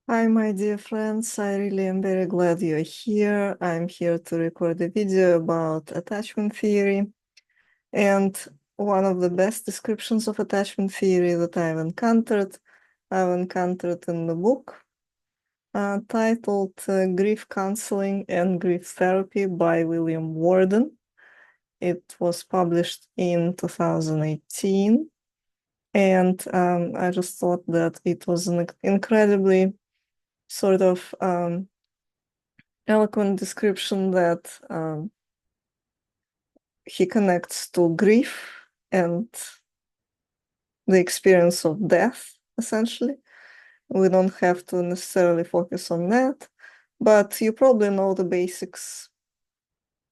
Hi, my dear friends. I really am very glad you're here. I'm here to record a video about attachment theory. And one of the best descriptions of attachment theory that I've encountered in the book titled Grief Counseling and Grief Therapy by William Worden. It was published in 2018. And I just thought that it was an incredibly sort of eloquent description that he connects to grief and the experience of death, essentially. We don't have to necessarily focus on that, but you probably know the basics.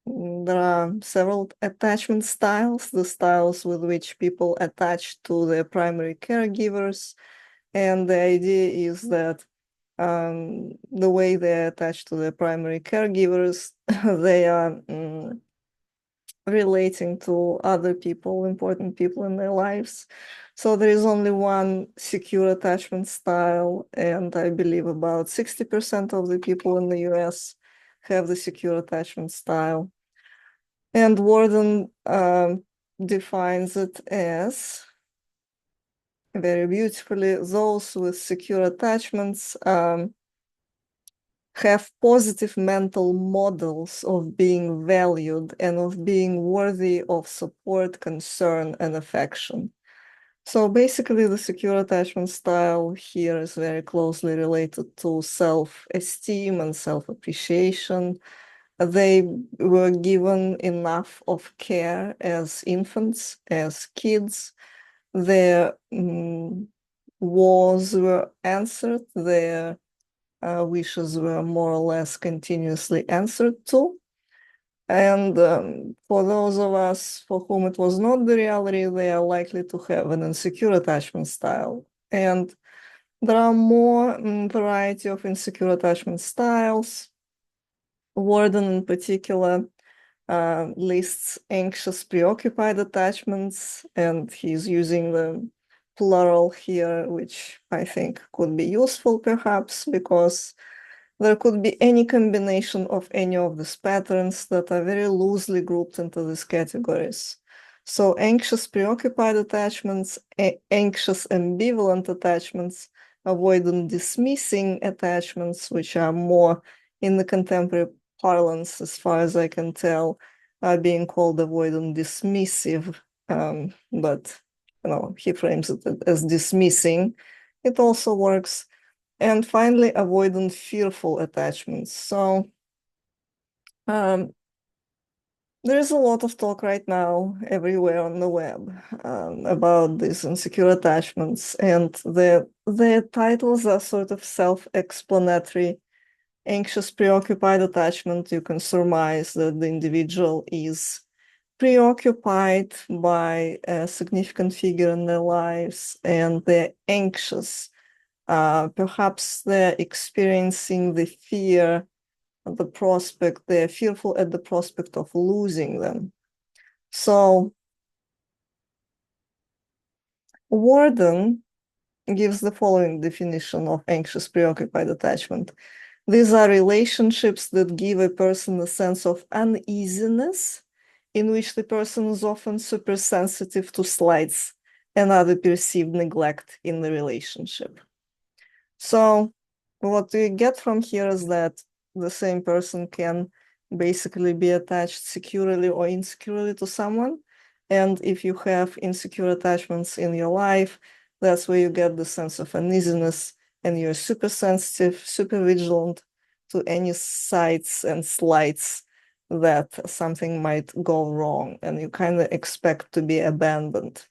There are several attachment styles, the styles with which people attach to their primary caregivers. And the idea is that the way they attach to their primary caregivers, they are relating to other people, important people in their lives. So there is only one secure attachment style, and I believe about 60% of the people in the US have the secure attachment style. And Worden defines it as, very beautifully, those with secure attachments have positive mental models of being valued and of being worthy of support, concern, and affection. So basically, the secure attachment style here is very closely related to self-esteem and self-appreciation. They were given enough of care as infants, as kids. Their wants were answered, their wishes were more or less continuously answered to. And for those of us for whom it was not the reality, they are likely to have an insecure attachment style. And there are more variety of insecure attachment styles. Worden in particular lists anxious-preoccupied attachments, and he's using the plural here, which I think could be useful perhaps because there could be any combination of any of these patterns that are very loosely grouped into these categories. So anxious-preoccupied attachments, anxious ambivalent attachments, avoidant dismissing attachments, which are more in the contemporary parlance, as far as I can tell, are being called avoidant dismissive, but he frames it as dismissing. It also works. And finally, avoidant fearful attachments. So there is a lot of talk right now everywhere on the web about these insecure attachments, and the titles are sort of self-explanatory. Anxious preoccupied attachment, you can surmise that the individual is preoccupied by a significant figure in their lives, and they're anxious. Perhaps they're experiencing the fear, the prospect, they're fearful at the prospect of losing them. So Worden gives the following definition of anxious preoccupied attachment. These are relationships that give a person a sense of uneasiness, in which the person is often super sensitive to slights and other perceived neglect in the relationship. So what we get from here is that the same person can basically be attached securely or insecurely to someone. And if you have insecure attachments in your life, that's where you get the sense of uneasiness, and you're super sensitive, super vigilant to any sights and slights that something might go wrong, and you kind of expect to be abandoned.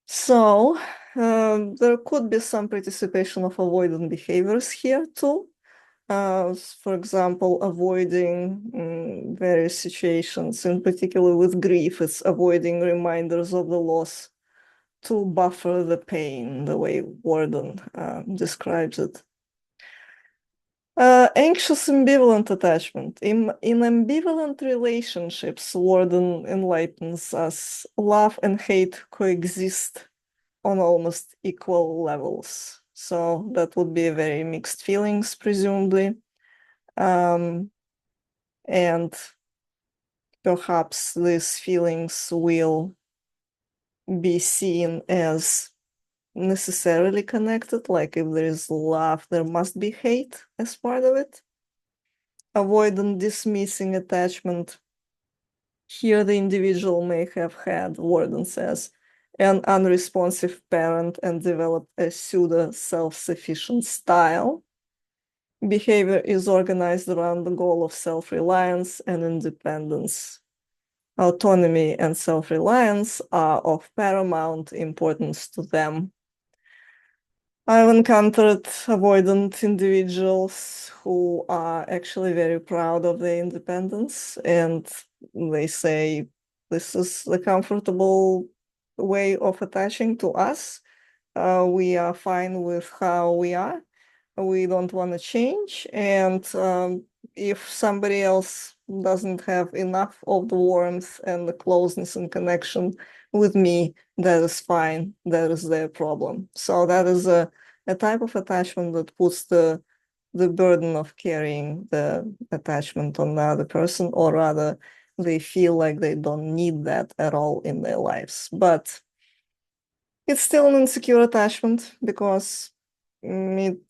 So there could be some participation of avoidant behaviors here too. For example, avoiding various situations, in particular with grief, it's avoiding reminders of the loss to buffer the pain, the way Worden describes it. Anxious ambivalent attachment. In ambivalent relationships, Worden enlightens us, love and hate coexist on almost equal levels. So that would be very mixed feelings, presumably. And perhaps these feelings will be seen as necessarily connected, like if there is love, there must be hate as part of it. Avoidant dismissing attachment. Here the individual may have had, Worden says, an unresponsive parent and developed a pseudo self-sufficient style. Behavior is organized around the goal of self-reliance and independence. Autonomy and self-reliance are of paramount importance to them. I've encountered avoidant individuals who are actually very proud of their independence, and they say this is the comfortable way of attaching to us. We are fine with how we are. We don't want to change. And if somebody else doesn't have enough of the warmth and the closeness and connection with me, that is fine. That is their problem. So that is a type of attachment that puts the burden of carrying the attachment on the other person, or rather, they feel like they don't need that at all in their lives. But it's still an insecure attachment because it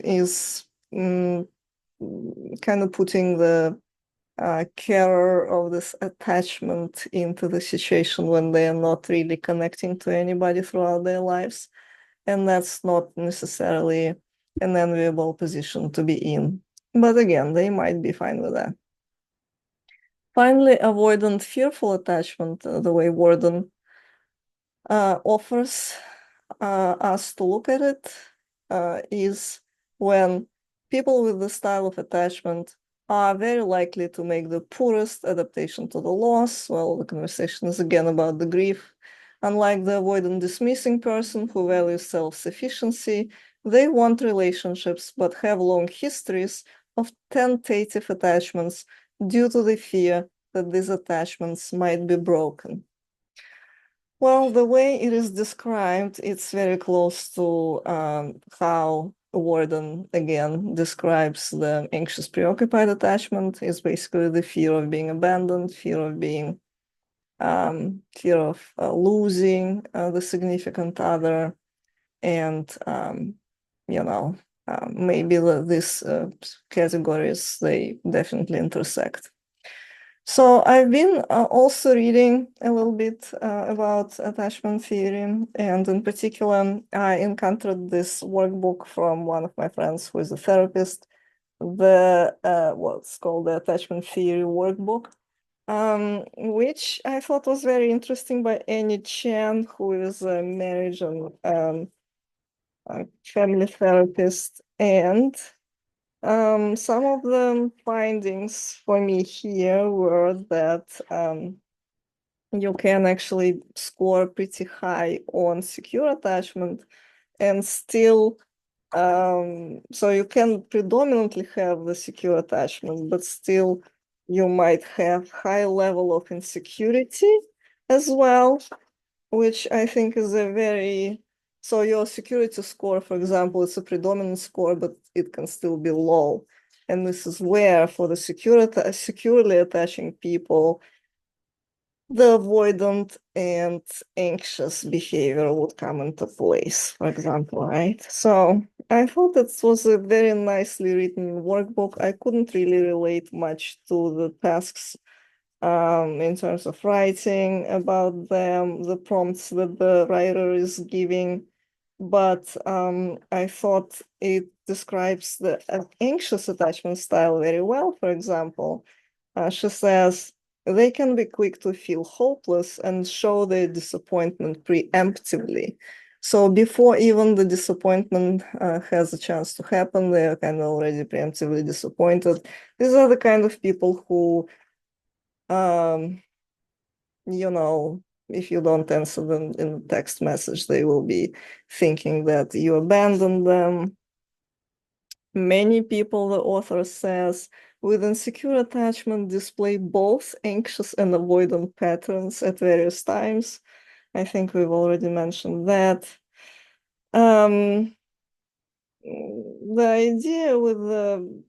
is kind of putting the carer of this attachment into the situation when they are not really connecting to anybody throughout their lives. And that's not necessarily an enviable position to be in. But again, they might be fine with that. Finally, avoidant fearful attachment, the way Worden offers us to look at it, is when people with the style of attachment are very likely to make the poorest adaptation to the loss. Well, the conversation is again about the grief. Unlike the avoidant dismissing person who values self-sufficiency, they want relationships but have long histories of tentative attachments due to the fear that these attachments might be broken. Well, the way it is described, it's very close to how Worden, again, describes the anxious-preoccupied attachment. Is basically the fear of being abandoned, fear of being, fear of losing the significant other, and, maybe these categories, they definitely intersect. So I've been also reading a little bit about attachment theory, and in particular, I encountered this workbook from one of my friends who is a therapist, what's called the Attachment Theory Workbook, which I thought was very interesting, by Chen, who is a marriage and family therapist. And some of the findings for me here were that you can actually score pretty high on secure attachment and still, so you can predominantly have the secure attachment, but still you might have high level of insecurity as well, which I think is a very, so your security score, for example, it's a predominant score, but it can still be low. And this is where, for the securely attaching people, the avoidant and anxious behavior would come into place, for example, right? So I thought that was a very nicely written workbook. I couldn't really relate much to the tasks in terms of writing about them, the prompts that the writer is giving, but I thought it describes the anxious attachment style very well. For example, she says, they can be quick to feel hopeless and show their disappointment preemptively. So before even the disappointment has a chance to happen, they are kind of already preemptively disappointed. These are the kind of people who, if you don't answer them in a text message, they will be thinking that you abandoned them. Many people, the author says, with insecure attachment display both anxious and avoidant patterns at various times. I think we've already mentioned that. The idea with the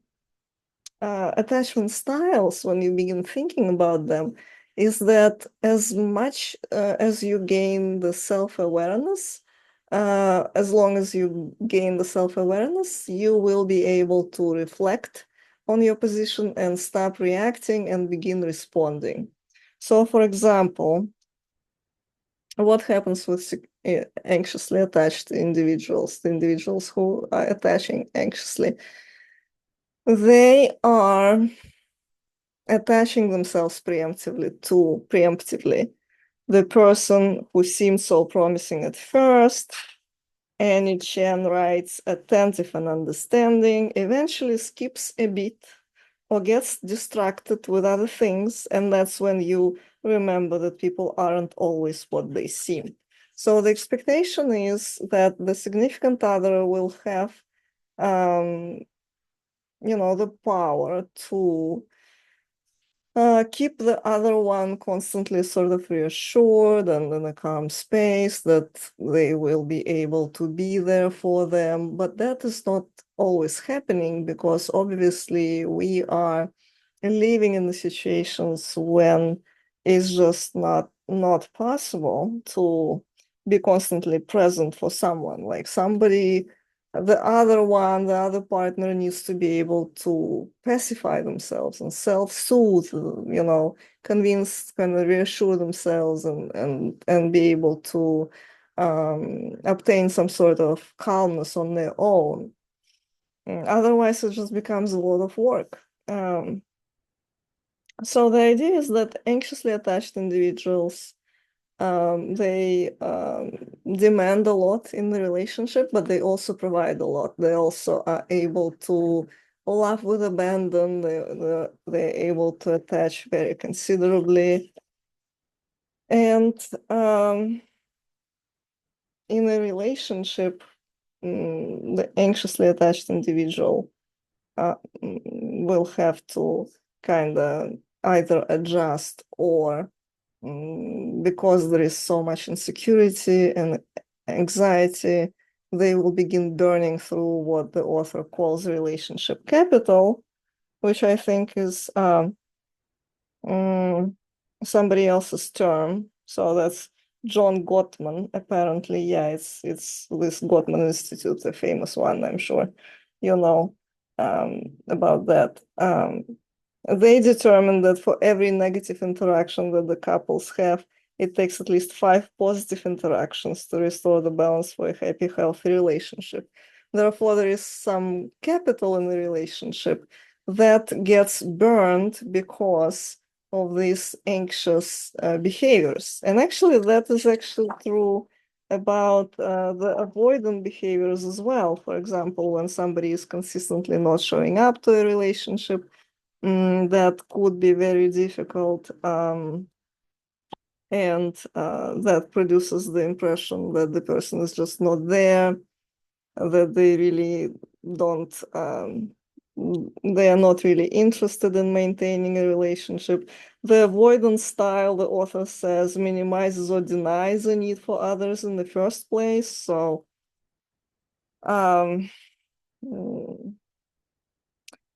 attachment styles, when you begin thinking about them, is that as much as you gain the self-awareness, as long as you gain the self-awareness, you will be able to reflect on your position and stop reacting and begin responding. So, for example, what happens with anxiously attached individuals, the individuals who are attaching anxiously? They are attaching themselves preemptively. The person who seemed so promising at first, Annie Chen writes, attentive and understanding, eventually skips a beat or gets distracted with other things, and that's when you remember that people aren't always what they seem. So the expectation is that the significant other will have, the power to keep the other one constantly sort of reassured and in a calm space that they will be able to be there for them. But that is not always happening because obviously we are living in the situations when it's just not possible to be constantly present for someone. Like the other partner needs to be able to pacify themselves and self-soothe, convince, kind of reassure themselves and be able to obtain some sort of calmness on their own. Otherwise, it just becomes a lot of work. So the idea is that anxiously attached individuals, they demand a lot in the relationship, but they also provide a lot. They also are able to love with abandon. They're able to attach very considerably. And in a relationship, the anxiously attached individual will have to kind of either adjust or because there is so much insecurity and anxiety, they will begin burning through what the author calls relationship capital, which I think is somebody else's term. So that's John Gottman, apparently. Yeah, it's this Gottman Institute, a famous one, I'm sure you know about that. They determined that for every negative interaction that the couples have, it takes at least 5 positive interactions to restore the balance for a happy, healthy relationship. Therefore, there is some capital in the relationship that gets burned because of these anxious behaviors. And actually, that is actually true about the avoidant behaviors as well. For example, when somebody is consistently not showing up to a relationship, that could be very difficult, and that produces the impression that the person is just not there, that they really don't, they are not really interested in maintaining a relationship. The avoidance style, the author says, minimizes or denies the need for others in the first place. So,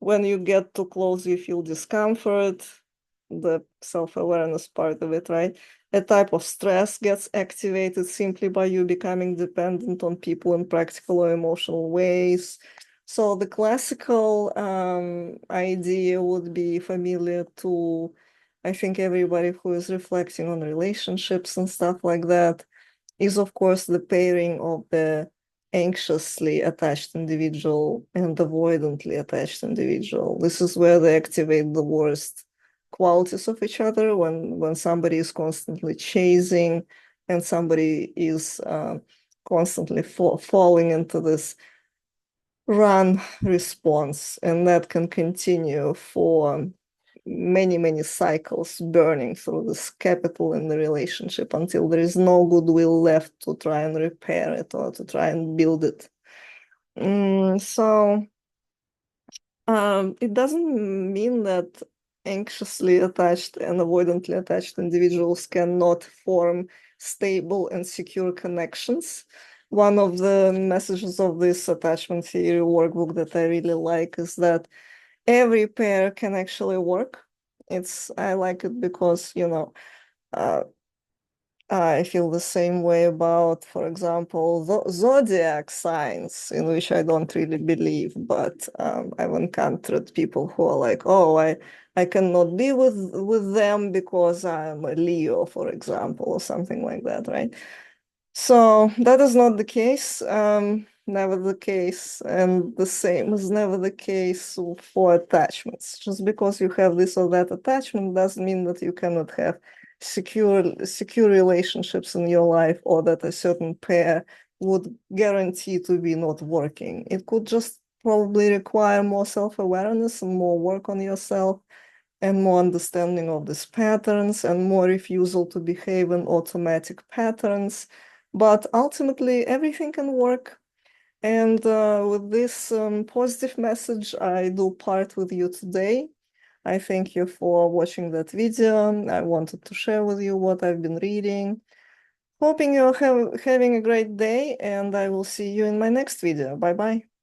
when you get too close, you feel discomfort, the self-awareness part of it, right? A type of stress gets activated simply by you becoming dependent on people in practical or emotional ways. So the classical idea would be familiar to, I think, everybody who is reflecting on relationships and stuff like that, is of course the pairing of the anxiously attached individual and avoidantly attached individual. This is where they activate the worst qualities of each other when somebody is constantly chasing and somebody is constantly falling into this run response, and that can continue for many cycles, burning through this capital in the relationship until there is no goodwill left to try and repair it or to try and build it. So it doesn't mean that anxiously attached and avoidantly attached individuals cannot form stable and secure connections. one of the messages of this attachment theory workbook that I really like is that every pair can actually work. I like it because, I feel the same way about, for example, the zodiac signs, in which I don't really believe, but I've encountered people who are like, oh, I cannot be with them because I'm a Leo, for example, or something like that, right? So that is not the case, never the case, and the same is never the case for attachments. Just because you have this or that attachment doesn't mean that you cannot have secure relationships in your life, or that a certain pair would guarantee to be not working. It could just probably require more self-awareness and more work on yourself and more understanding of these patterns and more refusal to behave in automatic patterns. But ultimately, everything can work. And with this positive message, I do part with you today. I thank you for watching that video. I wanted to share with you what I've been reading. Hoping you're having a great day, and I will see you in my next video. Bye-bye.